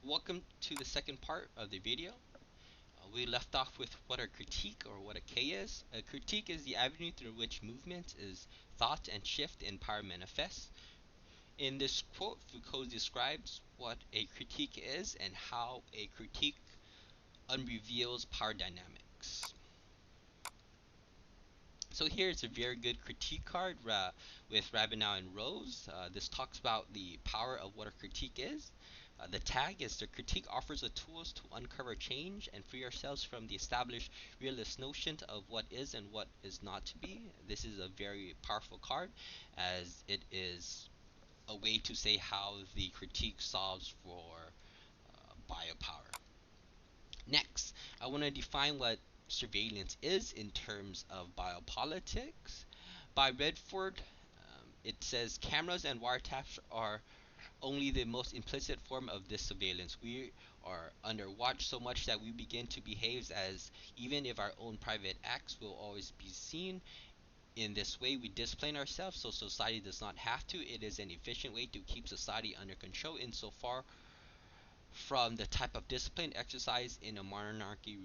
Welcome to the second part of the video. We left off with what a critique or what a K is. A critique is the avenue through which movement is thought and shift in power manifests. In this quote, Foucault describes what a critique is and how a critique unreveals power dynamics. So here's a very good critique card with Rabinow and Rose. This talks about the power of what a critique is. The tag is the critique offers the tools to uncover change and free ourselves from the established realist notion of what is and what is not to be. This is a very powerful card as it is a way to say how the critique solves for biopower. Next, I want to define what surveillance is in terms of biopolitics. By Redford, it says cameras and wiretaps are only the most implicit form of this surveillance. We are under watch so much that we begin to behave as even if our own private acts will always be seen. In this way, we discipline ourselves so society does not have to. It is an efficient way to keep society under control insofar from the type of discipline exercised in a monarchy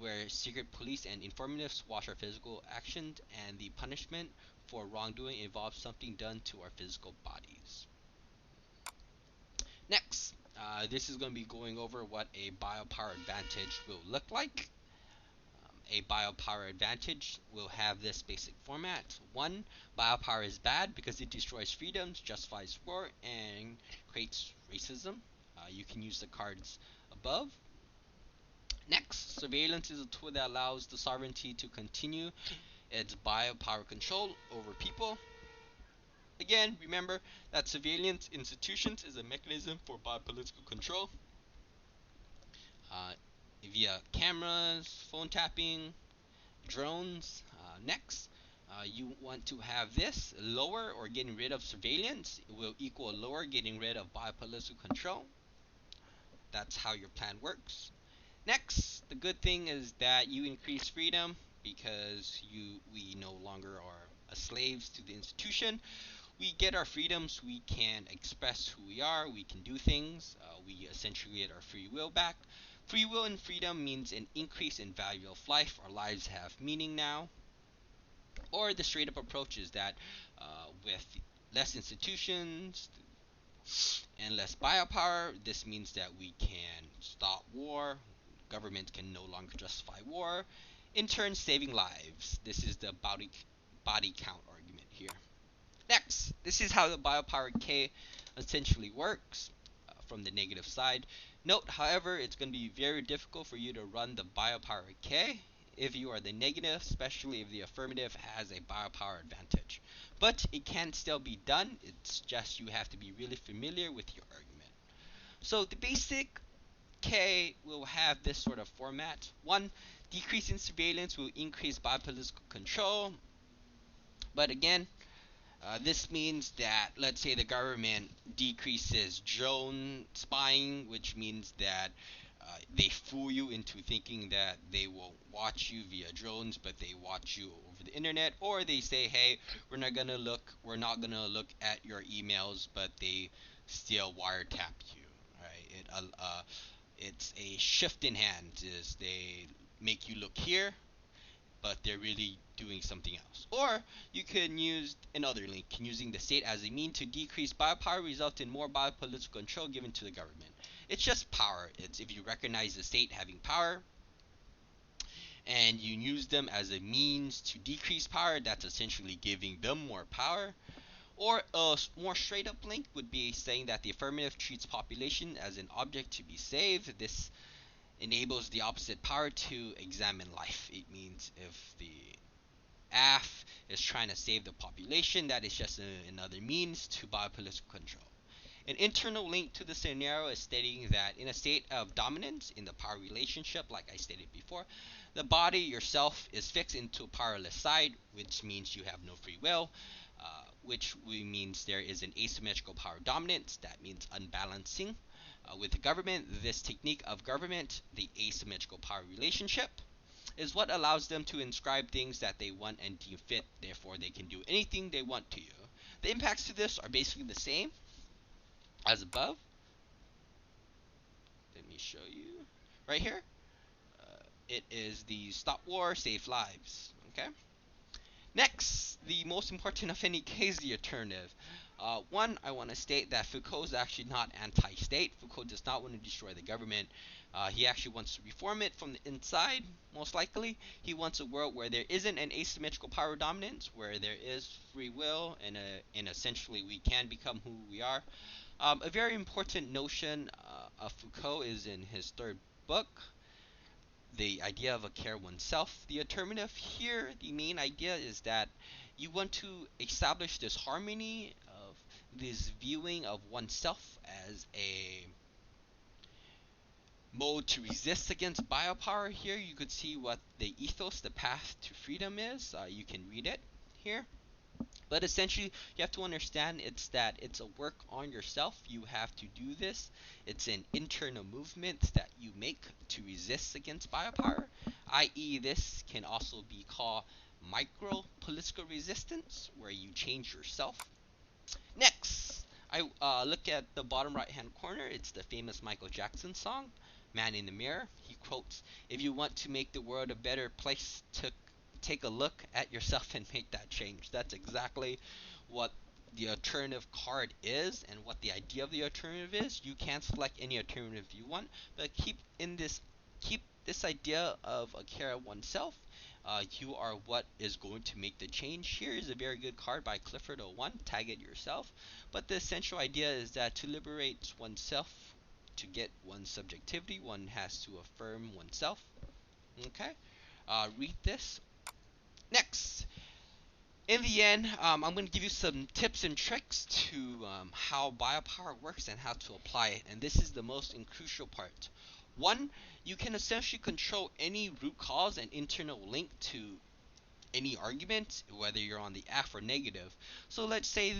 where secret police and informatives watch our physical actions and the punishment for wrongdoing involves something done to our physical bodies. Next, this is going to be going over what a biopower advantage will look like. A biopower advantage will have this basic format. 1. Biopower is bad because it destroys freedoms, justifies war, and creates racism. You can use the cards above. Next, surveillance is a tool that allows the sovereignty to continue its biopower control over people. Again, remember that surveillance institutions is a mechanism for biopolitical control uh, via cameras, phone tapping, drones. Next, you want to have this lower or getting rid of surveillance. It will equal lower getting rid of biopolitical control. That's how your plan works. Next, the good thing is that you increase freedom because we no longer are slaves to the institution. We get our freedoms. We can express who we are. We can do things. We essentially get our free will back. Free will and freedom means an increase in value of life. Our lives have meaning now. Or the straight up approach is that with less institutions and less biopower, this means that we can stop war. Government can no longer justify war, in turn saving lives. This is the body count argument here. Next, this is how the biopower K essentially works from the negative side. Note, however, it's going to be very difficult for you to run the biopower K if you are the negative, especially if the affirmative has a biopower advantage. But it can still be done. It's just you have to be really familiar with your argument. So the basic K will have this sort of format. 1. Decrease in surveillance will increase biopolitical control. But again, this means that, let's say, the government decreases drone spying, which means that they fool you into thinking that they will watch you via drones, but they watch you over the internet, or they say, "Hey, we're not gonna look at your emails," but they still wiretap you. Right? It's a shift in hands. Is they make you look here, but they're really doing something else. Or you can use another link, using the state as a mean to decrease biopower result in more biopolitical control given to the government. It's just power. It's if you recognize the state having power and you use them as a means to decrease power, that's essentially giving them more power. Or a more straight up link would be saying that the affirmative treats population as an object to be saved. This enables the opposite power to examine life. It means if the AF is trying to save the population, that is just another means to biopolitical control. An internal link to the scenario is stating that in a state of dominance in the power relationship, like I stated before, the body yourself is fixed into a powerless side, which means you have no free will, which means there is an asymmetrical power dominance. That means unbalancing. With the government, this technique of government, the asymmetrical power relationship, is what allows them to inscribe things that they want and deem fit. Therefore, they can do anything they want to you. The impacts to this are basically the same as above. Let me show you. Right here. It is the stop war, save lives. Okay. Next, the most important of any case, the alternative. One, I want to state that Foucault is actually not anti-state. Foucault does not want to destroy the government. He actually wants to reform it from the inside, most likely. He wants a world where there isn't an asymmetrical power dominance, where there is free will, and essentially we can become who we are. A very important notion of Foucault is in his third book, the idea of a care oneself. The alternative here, the main idea is that you want to establish this harmony of this viewing of oneself as a mode to resist against biopower. Here you could see what the ethos, the path to freedom is. You can read it here. But essentially, you have to understand it's a work on yourself. You have to do this. It's an internal movement that you make to resist against biopower, i.e., this can also be called micro political resistance, where you change yourself. Next, I look at the bottom right hand corner. It's the famous Michael Jackson song, Man in the Mirror. He quotes, "If you want to make the world a better place, to take a look at yourself and make that change." That's exactly what the alternative card is and what the idea of the alternative is. You can select any alternative you want, but keep this idea of a care of oneself. You are what is going to make the change. Here is a very good card by Clifford01. Tag it yourself. But the essential idea is that to liberate oneself, to get one's subjectivity, one has to affirm oneself. Okay? Read this. Next, in the end, I'm going to give you some tips and tricks to how biopower works and how to apply it. And this is the most crucial part. One, you can essentially control any root cause and internal link to any argument, whether you're on the F or negative. So let's say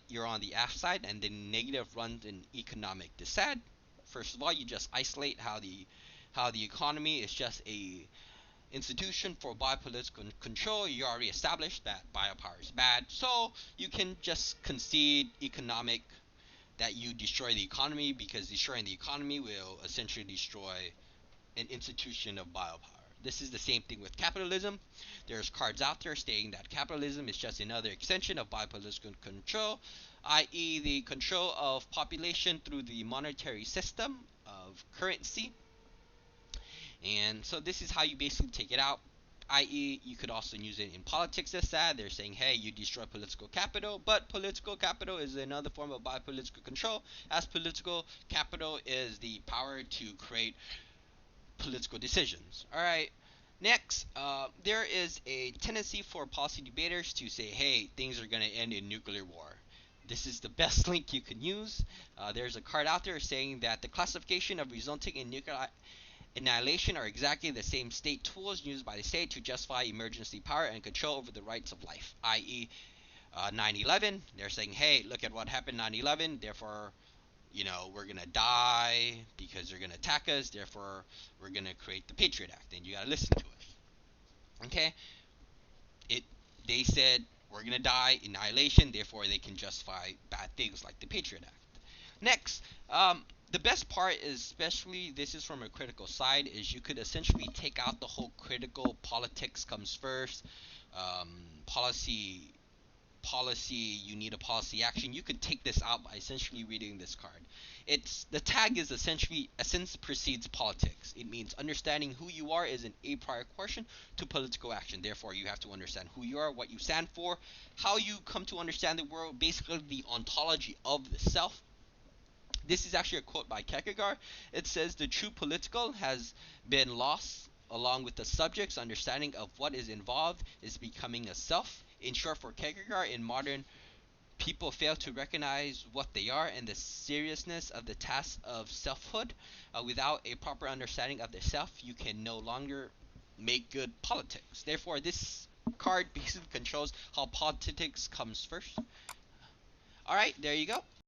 you're on the F side and the negative runs in economic dissent. First of all, you just isolate how the economy is just a institution for biopolitical control. You already established that biopower is bad, so you can just concede economic that you destroy the economy, because destroying the economy will essentially destroy an institution of biopower. This is the same thing with capitalism. There's cards out there stating that capitalism is just another extension of biopolitical control, i.e., the control of population through the monetary system of currency. And so this is how you basically take it out. I.e., you could also use it in politics as that. They're saying, hey, you destroy political capital, but political capital is another form of biopolitical control, as political capital is the power to create political decisions. All right. Next, there is a tendency for policy debaters to say, hey, things are going to end in nuclear war. This is the best link you can use. There's a card out there saying that the classification of resulting in nuclear annihilation are exactly the same state tools used by the state to justify emergency power and control over the rights of life, i.e., 9/11. They're saying, hey, look at what happened 9/11, therefore, we're going to die because they're going to attack us, therefore, we're going to create the Patriot Act, and you got to listen to it. Okay? They said, we're going to die, annihilation, therefore, they can justify bad things like the Patriot Act. Next, the best part is, especially this is from a critical side, is you could essentially take out the whole critical politics comes first, policy, you need a policy action. You could take this out by essentially reading this card. The tag is essentially essence precedes politics. It means understanding who you are is an a prior question to political action. Therefore, you have to understand who you are, what you stand for, how you come to understand the world, basically the ontology of the self. This is actually a quote by Kierkegaard. It says, the true political has been lost along with the subject's understanding of what is involved is becoming a self. In short, for Kierkegaard, in modern people fail to recognize what they are and the seriousness of the task of selfhood. Without a proper understanding of the self, you can no longer make good politics. Therefore, this card basically controls how politics comes first. Alright, there you go.